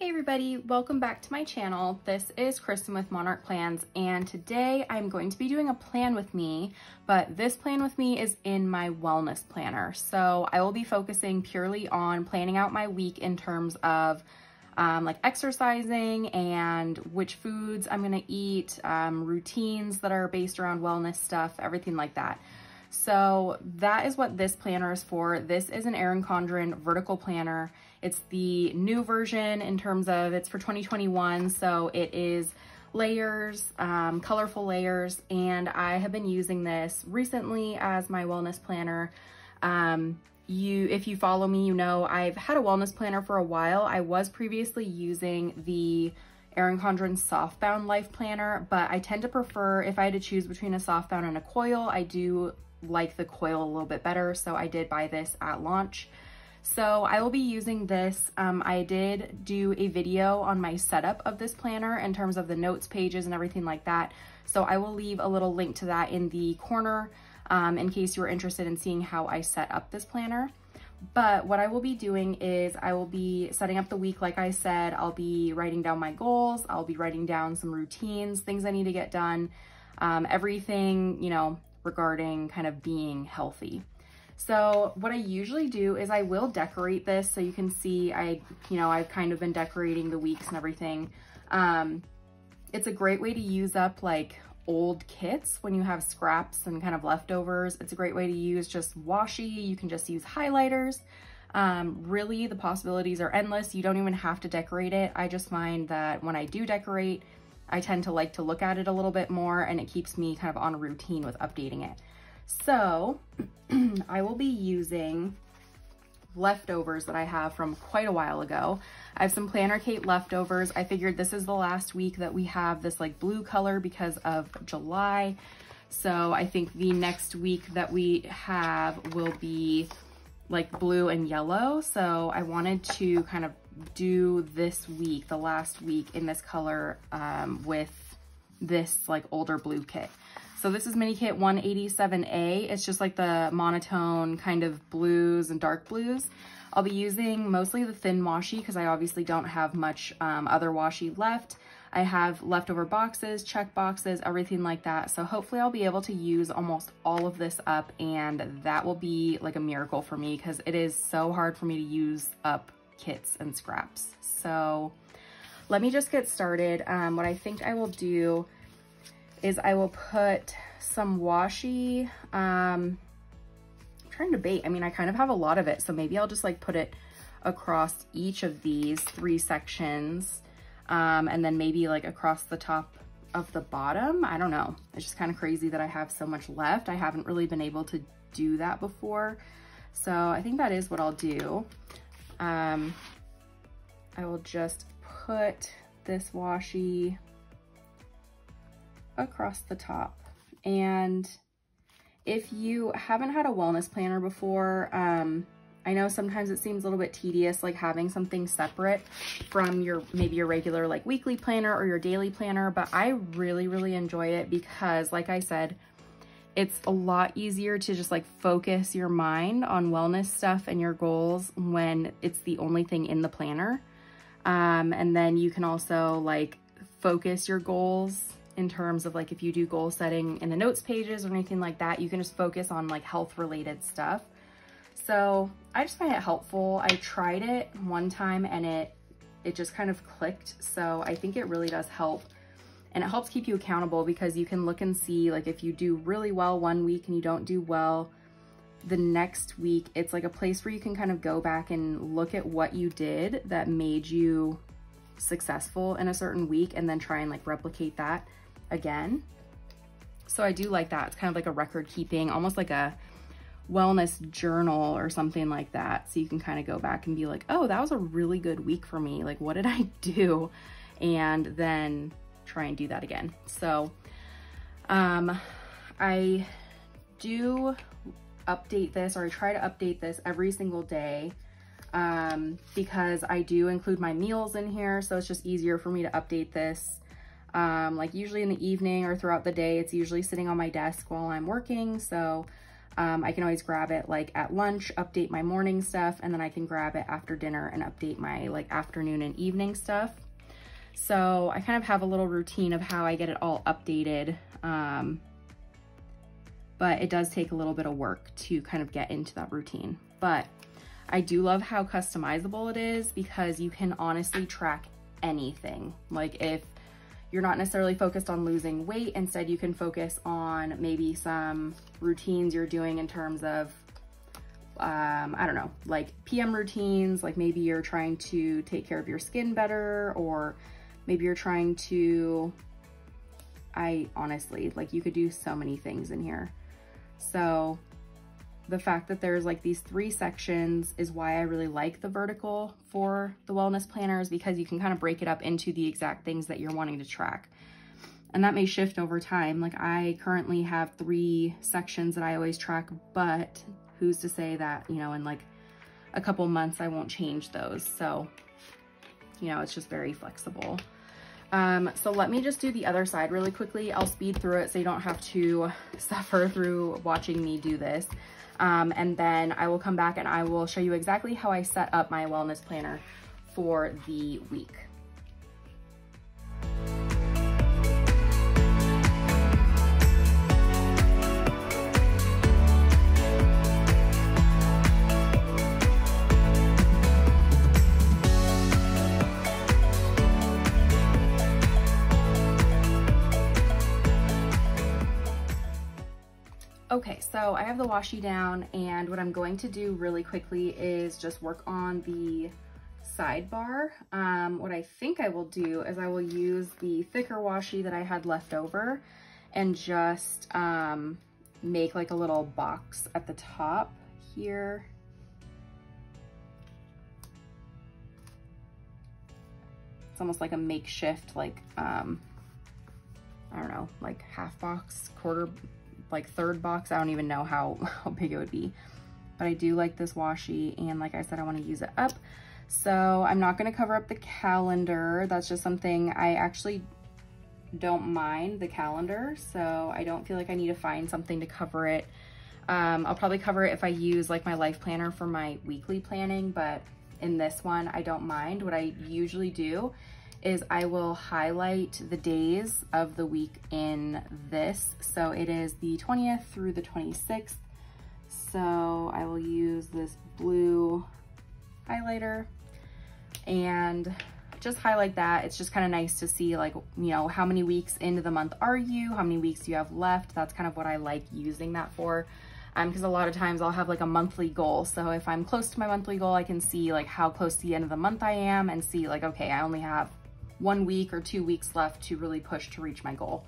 Hey everybody, welcome back to my channel. This is Kristen with Monarch Plans, and today I'm going to be doing a plan with me, but this plan with me is in my wellness planner. So I will be focusing purely on planning out my week in terms of like exercising and which foods I'm gonna eat, routines that are based around wellness stuff, everything like that. So that is what this planner is for. This is an Erin Condren vertical planner. It's the new version in terms of it's for 2021. So it is layers, colorful layers. And I have been using this recently as my wellness planner. If you follow me, you know, I've had a wellness planner for a while. I was previously using the Erin Condren softbound LifePlanner, but I tend to prefer, if I had to choose between a softbound and a coil, I do like the coil a little bit better. So I did buy this at launch. So I will be using this. I did do a video on my setup of this planner in terms of the notes pages and everything like that. So I will leave a little link to that in the corner in case you are interested in seeing how I set up this planner. But what I will be doing is I will be setting up the week. Like I said, I'll be writing down my goals. I'll be writing down some routines, things I need to get done, everything, you know, regarding kind of being healthy. So what I usually do is I will decorate this so you can see I've kind of been decorating the weeks and everything. It's a great way to use up like old kits when you have scraps and kind of leftovers. It's a great way to use just washi. You can just use highlighters. Really, the possibilities are endless. You don't even have to decorate it. I just find that when I do decorate, I tend to like to look at it a little bit more, and it keeps me kind of on a routine with updating it. So I will be using leftovers that I have from quite a while ago. I have some PlannerKate leftovers. I figured this is the last week that we have this like blue color because of July. So I think the next week that we have will be like blue and yellow. So I wanted to kind of do this week, the last week in this color with this like older blue kit. So this is mini kit 187A. It's just like the monotone kind of blues and dark blues. I'll be using mostly the thin washi because I obviously don't have much other washi left. I have leftover boxes, check boxes, everything like that. So hopefully I'll be able to use almost all of this up, and that will be like a miracle for me because it is so hard for me to use up kits and scraps. So let me just get started. What I think I will do is I will put some washi, I'm trying to debate. I mean, I kind of have a lot of it, so maybe I'll just like put it across each of these 3 sections, and then maybe like across the top of the bottom. I don't know. It's just kind of crazy that I have so much left. I haven't really been able to do that before. So I think that is what I'll do. I will just put this washi across the top. And if you haven't had a wellness planner before, I know sometimes it seems a little bit tedious, like having something separate from your, maybe your regular like weekly planner or your daily planner, but I really, really enjoy it because like I said, it's a lot easier to just like focus your mind on wellness stuff and your goals when it's the only thing in the planner. And then you can also like focus your goals in terms of like if you do goal setting in the notes pages or anything like that, you can just focus on like health related stuff. So I just find it helpful. I tried it one time and it just kind of clicked. So I think it really does help. And it helps keep you accountable because you can look and see like if you do really well one week and you don't do well the next week, it's like a place where you can kind of go back and look at what you did that made you successful in a certain week and then try and like replicate that again. So I do like that. It's kind of like a record keeping, almost like a wellness journal or something like that. So you can kind of go back and be like, oh, that was a really good week for me. Like, what did I do? And then try and do that again. So I do update this, or I try to update this every single day because I do include my meals in here. So it's just easier for me to update this. Like usually in the evening or throughout the day, it's usually sitting on my desk while I'm working. So I can always grab it like at lunch, update my morning stuff, and then I can grab it after dinner and update my like afternoon and evening stuff. So I kind of have a little routine of how I get it all updated. But it does take a little bit of work to kind of get into that routine. But I do love how customizable it is because you can honestly track anything. Like if you're not necessarily focused on losing weight, instead you can focus on maybe some routines you're doing in terms of, I don't know, like PM routines, like maybe you're trying to take care of your skin better, or maybe you're trying to, honestly, like you could do so many things in here. So the fact that there's like these 3 sections is why I really like the vertical for the wellness planners, because you can kind of break it up into the exact things that you're wanting to track. And that may shift over time. Like I currently have 3 sections that I always track, but who's to say that, you know, in like a couple months I won't change those. So, you know, it's just very flexible. So let me just do the other side really quickly. I'll speed through it so you don't have to suffer through watching me do this. And then I will come back and I will show you exactly how I set up my wellness planner for the week. Okay, so I have the washi down, and what I'm going to do really quickly is just work on the sidebar. What I think I will do is I will use the thicker washi that I had left over and just make like a little box at the top here. It's almost like a makeshift, like, I don't know, like half box, quarter, like third box. I don't even know how big it would be, but I do like this washi, and like I said, I want to use it up. So I'm not going to cover up the calendar. That's just something I actually don't mind, the calendar, so I don't feel like I need to find something to cover it. I'll probably cover it if I use like my life planner for my weekly planning, but in this one I don't mind. What I usually do is I will highlight the days of the week in this. So it is the 20th through the 26th. So I will use this blue highlighter and just highlight that. It's just kind of nice to see, like, you know, how many weeks into the month are you? How many weeks do you have left? That's kind of what I like using that for. Because a lot of times I'll have like a monthly goal. So if I'm close to my monthly goal, I can see like how close to the end of the month I am and see like, okay, I only have 1 week or 2 weeks left to really push to reach my goal.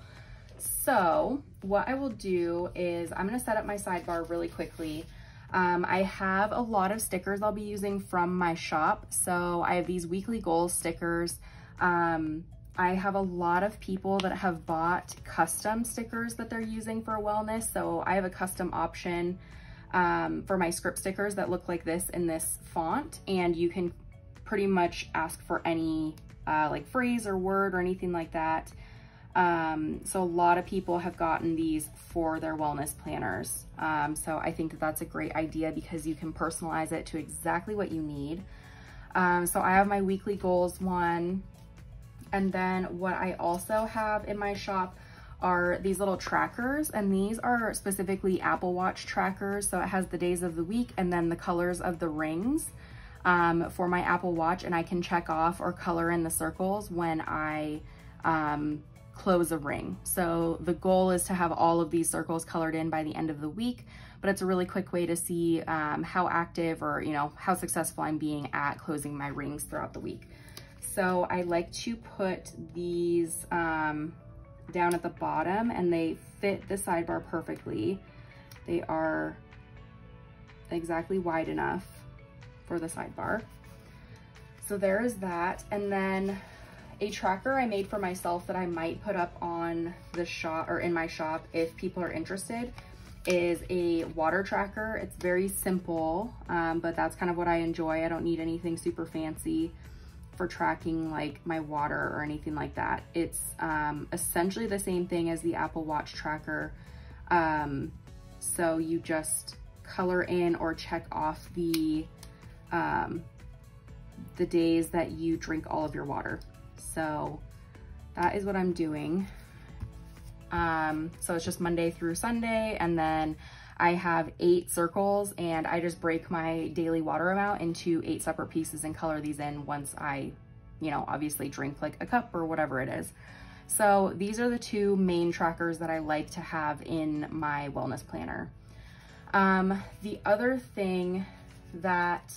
So what I will do is I'm going to set up my sidebar really quickly. I have a lot of stickers I'll be using from my shop. So I have these weekly goals stickers. I have a lot of people that have bought custom stickers that they're using for wellness. So I have a custom option for my script stickers that look like this in this font, and you can pretty much ask for any like phrase or word or anything like that. So a lot of people have gotten these for their wellness planners. So I think that that's a great idea because you can personalize it to exactly what you need. So I have my weekly goals one. And then what I also have in my shop are these little trackers, and these are specifically Apple Watch trackers. So it has the days of the week and then the colors of the rings for my Apple Watch, and I can check off or color in the circles when I close a ring. So the goal is to have all of these circles colored in by the end of the week, but it's a really quick way to see how active or, you know, how successful I'm being at closing my rings throughout the week. So I like to put these down at the bottom, and they fit the sidebar perfectly. They are exactly wide enough for the sidebar. So there is that. And then a tracker I made for myself that I might put up on the shop or in my shop if people are interested is a water tracker. It's very simple, but that's kind of what I enjoy. I don't need anything super fancy for tracking like my water or anything like that. It's essentially the same thing as the Apple Watch tracker, So you just color in or check off the days that you drink all of your water. So that is what I'm doing. So it's just Monday through Sunday, and then I have 8 circles, and I just break my daily water amount into 8 separate pieces and color these in once I, you know, obviously drink like a cup or whatever it is. So these are the 2 main trackers that I like to have in my wellness planner. The other thing that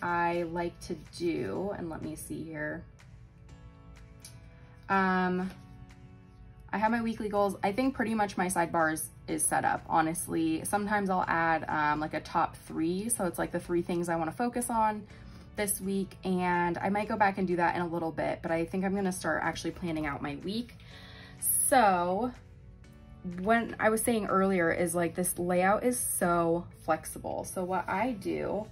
I like to do, and let me see here. I have my weekly goals. I think pretty much my sidebars is set up, honestly. Sometimes I'll add like a top 3. So it's like the 3 things I want to focus on this week. And I might go back and do that in a little bit, but I think I'm going to start actually planning out my week. So when I was saying earlier is like this layout is so flexible. So what I do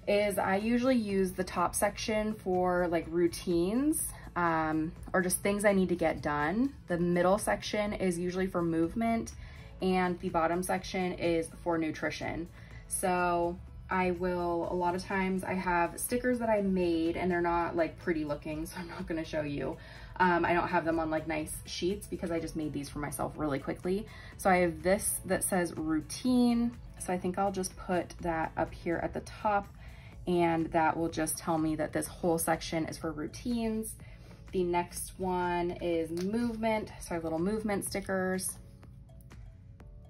is I usually use the top section for like routines, or just things I need to get done. The middle section is usually for movement, and the bottom section is for nutrition. So I will, a lot of times I have stickers that I made, and they're not like pretty looking, so I'm not gonna show you. I don't have them on like nice sheets because I just made these for myself really quickly. So I have this that says routine. So I think I'll just put that up here at the top, and that will just tell me that this whole section is for routines. The next one is movement. So I have little movement stickers.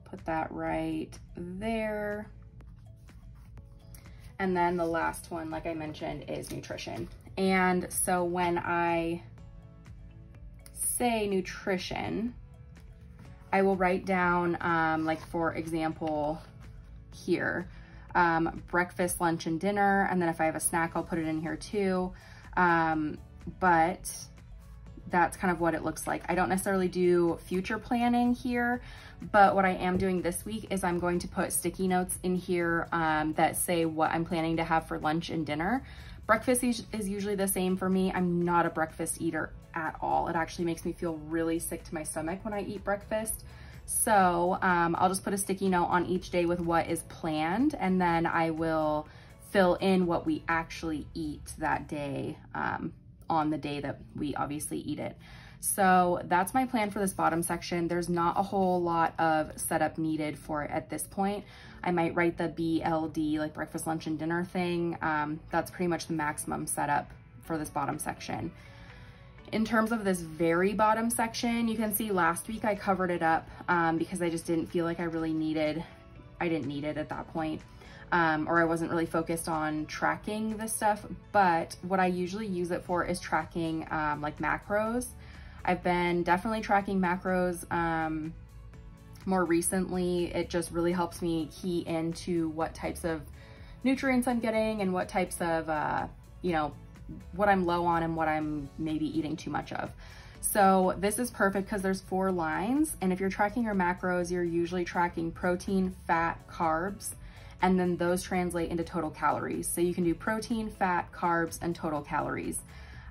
Put that right there. And then the last one, like I mentioned, is nutrition. And so when I say nutrition, I will write down, like for example, here, breakfast, lunch, and dinner. And then if I have a snack, I'll put it in here too. But that's kind of what it looks like. I don't necessarily do future planning here, but what I am doing this week is I'm going to put sticky notes in here that say what I'm planning to have for lunch and dinner. Breakfast is usually the same for me. I'm not a breakfast eater at all. It actually makes me feel really sick to my stomach when I eat breakfast. So I'll just put a sticky note on each day with what is planned, and then I will fill in what we actually eat that day on the day that we obviously eat it. So that's my plan for this bottom section. There's not a whole lot of setup needed for it at this point. I might write the BLD, like breakfast, lunch, and dinner thing. That's pretty much the maximum setup for this bottom section. In terms of this very bottom section, you can see last week I covered it up because I just didn't feel like I didn't need it at that point. Or I wasn't really focused on tracking this stuff, but what I usually use it for is tracking like macros. I've been definitely tracking macros more recently. It just really helps me key into what types of nutrients I'm getting and what types of, you know, what I'm low on and what I'm maybe eating too much of. So this is perfect because there's 4 lines, and if you're tracking your macros, you're usually tracking protein, fat, carbs, and then those translate into total calories. So you can do protein, fat, carbs, and total calories.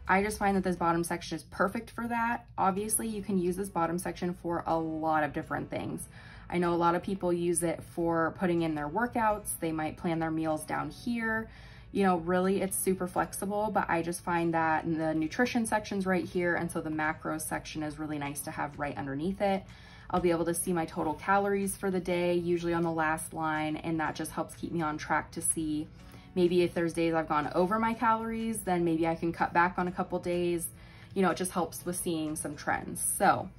I just find that this bottom section is perfect for that. Obviously, you can use this bottom section for a lot of different things. I know a lot of people use it for putting in their workouts. They might plan their meals down here. You know, really it's super flexible, but I just find that the nutrition section's right here, and so the macros section is really nice to have right underneath it. I'll be able to see my total calories for the day, usually on the last line, and that just helps keep me on track to see maybe if there's days I've gone over my calories, then maybe I can cut back on a couple days. You know, it just helps with seeing some trends. So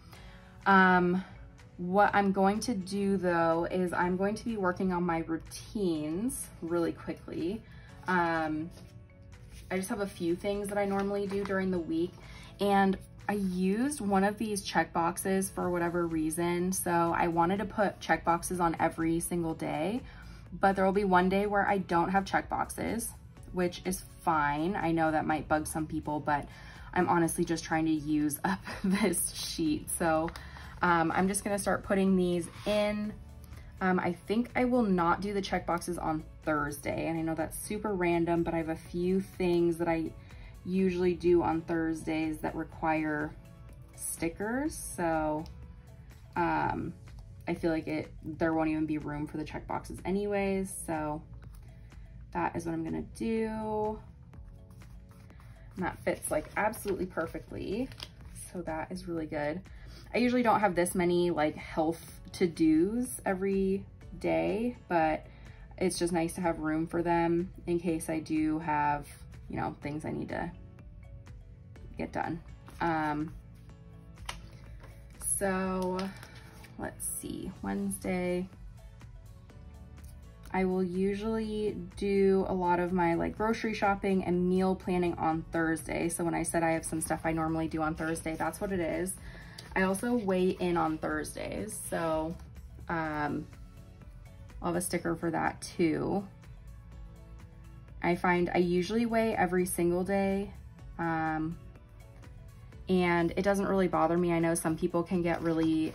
what I'm going to do though is I'm going to be working on my routines really quickly. I just have a few things that I normally do during the week, and I used one of these check boxes for whatever reason. So I wanted to put check boxes on every single day, but there will be one day where I don't have check boxes, which is fine. I know that might bug some people, but I'm honestly just trying to use up this sheet. So I'm just gonna start putting these in. I think I will not do the check boxes on Thursday, and I know that's super random, but I have a few things that I usually do on Thursdays that require stickers. So I I feel like there won't even be room for the check boxes anyways. So that is what I'm gonna do. And that fits like absolutely perfectly. So that is really good. I usually don't have this many like health to-dos every day, but it's just nice to have room for them in case I do have, you know, things I need to get done. So let's see, Wednesday, I will usually do a lot of my like grocery shopping and meal planning on Thursday. So when I said I have some stuff I normally do on Thursday, that's what it is. I also weigh in on Thursdays. So I'll have a sticker for that too. I find I usually weigh every single day. And it doesn't really bother me. I know some people can get really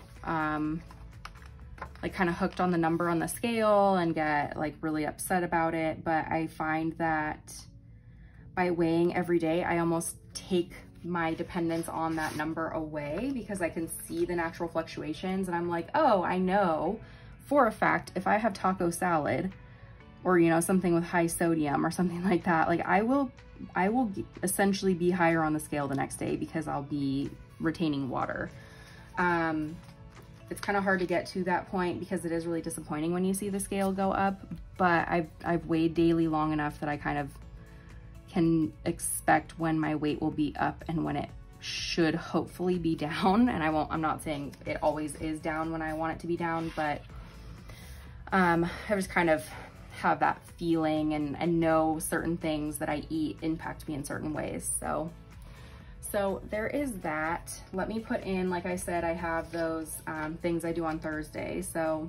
like kind of hooked on the number on the scale and get like really upset about it. But I find that by weighing every day, I almost take my dependence on that number away because I can see the natural fluctuations. And I'm like, oh, I know for a fact, if I have taco salad or, you know, something with high sodium or something like that, like I will essentially be higher on the scale the next day because I'll be retaining water. It's kind of hard to get to that point because it is really disappointing when you see the scale go up, but I've weighed daily long enough that I kind of can expect when my weight will be up and when it should hopefully be down. And I'm not saying it always is down when I want it to be down, but I just kind of have that feeling and know certain things that I eat impact me in certain ways. So there is that. Let me put in, like I said, I have those things I do on Thursday. So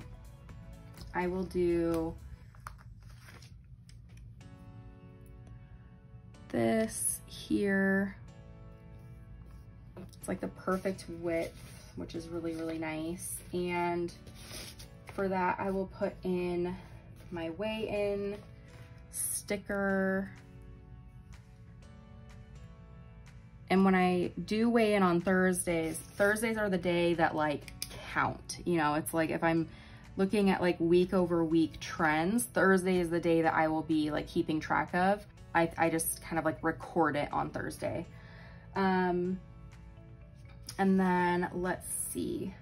I will do this here. It's like the perfect width, which is really, really nice. And for that, I will put in my weigh-in sticker. And when I do weigh in on Thursdays are the day that like count. You know, it's like if I'm looking at like week over week trends, Thursday is the day that I will be like keeping track of. I just kind of like record it on Thursday. And then let's see.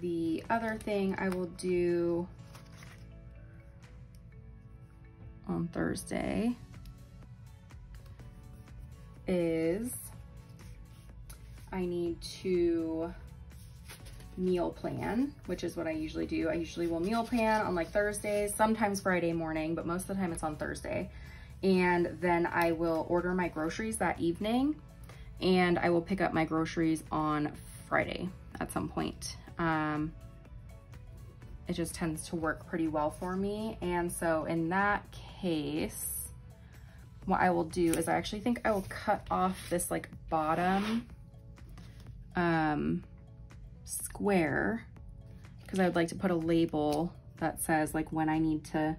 The other thing I will do on Thursday is I need to meal plan, which is what I usually do. I usually will meal plan on like Thursdays, sometimes Friday morning, but most of the time it's on Thursday. And then I will order my groceries that evening and I will pick up my groceries on Friday at some point. It just tends to work pretty well for me. And so in that case, what I will do is I actually think I will cut off this like bottom square because I would like to put a label that says like when I need to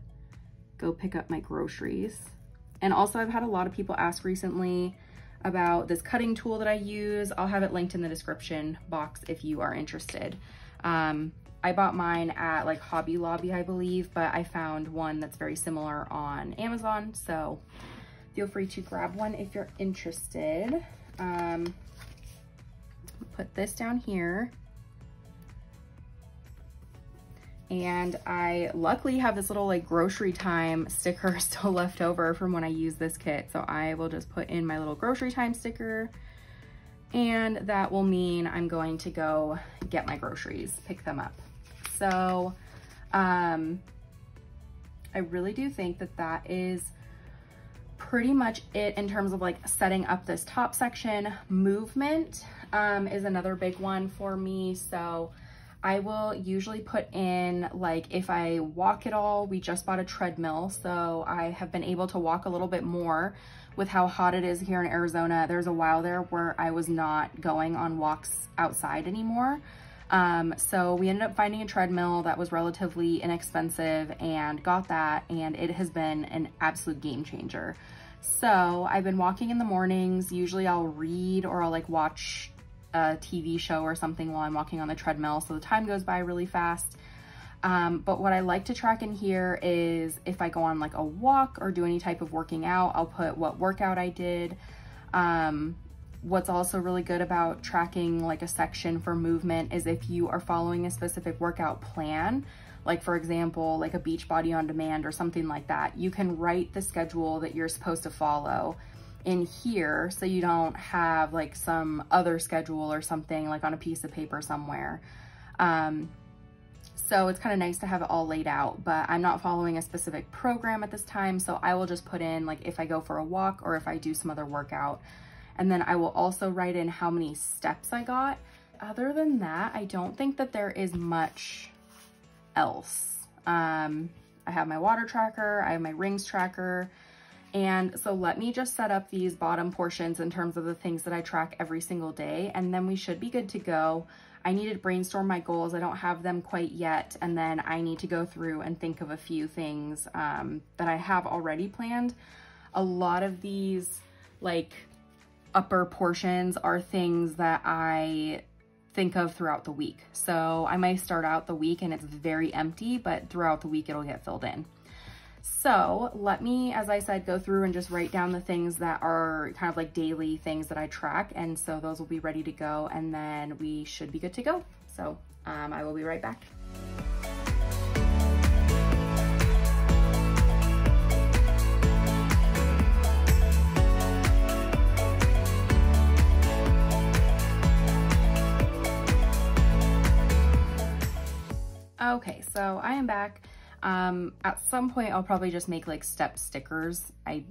go pick up my groceries. And also I've had a lot of people ask recently about this cutting tool that I use. I'll have it linked in the description box if you are interested. I bought mine at like Hobby Lobby, I believe, but I found one that's very similar on Amazon. So feel free to grab one if you're interested. Put this down here. And I luckily have this little like grocery time sticker still left over from when I used this kit. So I will just put in my little grocery time sticker and that will mean I'm going to go get my groceries, pick them up. So I really do think that that is pretty much it in terms of like setting up this top section. Movement is another big one for me. So I will usually put in like if I walk at all. We just bought a treadmill, so I have been able to walk a little bit more with how hot it is here in Arizona. There's a while there where I was not going on walks outside anymore. So we ended up finding a treadmill that was relatively inexpensive and got that, and it has been an absolute game changer. So I've been walking in the mornings. Usually I'll read or I'll like watch a TV show or something while I'm walking on the treadmill, so the time goes by really fast. But what I like to track in here is if I go on like a walk or do any type of working out, I'll put what workout I did. What's also really good about tracking like a section for movement is if you are following a specific workout plan, like for example, like a Beachbody on Demand or something like that, you can write the schedule that you're supposed to follow in here so you don't have like some other schedule or something like on a piece of paper somewhere. So it's kind of nice to have it all laid out, but I'm not following a specific program at this time, so I will just put in like if I go for a walk or if I do some other workout. And then I will also write in how many steps I got. Other than that, I don't think that there is much else. I have my water tracker, I have my rings tracker. And so let me just set up these bottom portions in terms of the things that I track every single day, and then we should be good to go. I need to brainstorm my goals. I don't have them quite yet. And then I need to go through and think of a few things that I have already planned. A lot of these like upper portions are things that I think of throughout the week. So I might start out the week and it's very empty, but throughout the week it'll get filled in. So let me, as I said, go through and just write down the things that are kind of like daily things that I track. And so those will be ready to go and then we should be good to go. So I will be right back. Okay, so I am back. At some point I'll probably just make like step stickers. I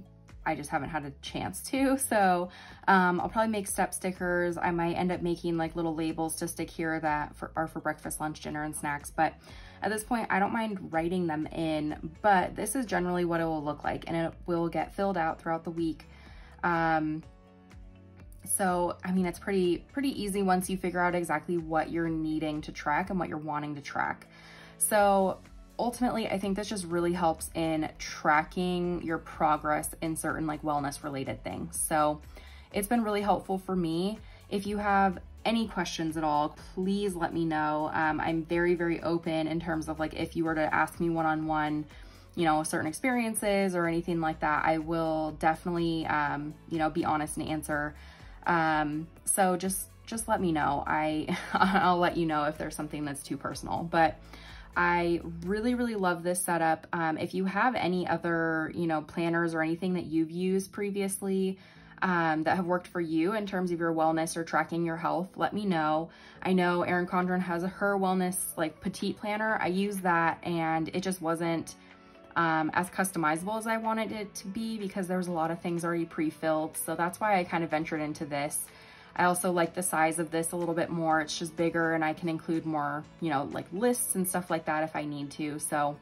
just haven't had a chance to, so I'll probably make step stickers. I might end up making like little labels to stick here that are for breakfast, lunch, dinner, and snacks, but at this point I don't mind writing them in, but this is generally what it will look like, and it will get filled out throughout the week. So, I mean, it's pretty easy once you figure out exactly what you're needing to track and what you're wanting to track. So ultimately, I think this just really helps in tracking your progress in certain like wellness related things. So it's been really helpful for me. If you have any questions at all, please let me know. I'm very, very open in terms of like, if you were to ask me one-on-one, you know, certain experiences or anything like that, I will definitely, you know, be honest and answer. So just let me know. I'll let you know if there's something that's too personal, but I really, really love this setup. If you have any other, you know, planners or anything that you've used previously, that have worked for you in terms of your wellness or tracking your health, let me know. I know Erin Condren has her wellness like petite planner. I use that and it just wasn't as customizable as I wanted it to be because there was a lot of things already pre-filled. So that's why I kind of ventured into this. I also like the size of this a little bit more. It's just bigger and I can include more, you know, like lists and stuff like that if I need to. So,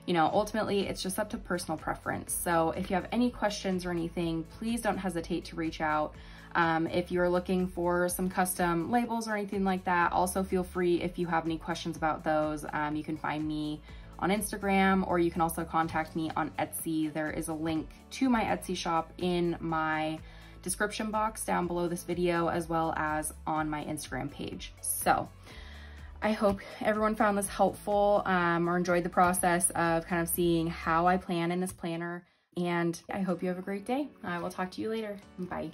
you know, ultimately it's just up to personal preference. So if you have any questions or anything, please don't hesitate to reach out. If you're looking for some custom labels or anything like that, also feel free if you have any questions about those. You can find me on Instagram, or you can also contact me on Etsy. There is a link to my Etsy shop in my description box down below this video, as well as on my Instagram page. So I hope everyone found this helpful or enjoyed the process of kind of seeing how I plan in this planner. And I hope you have a great day. I will talk to you later. Bye.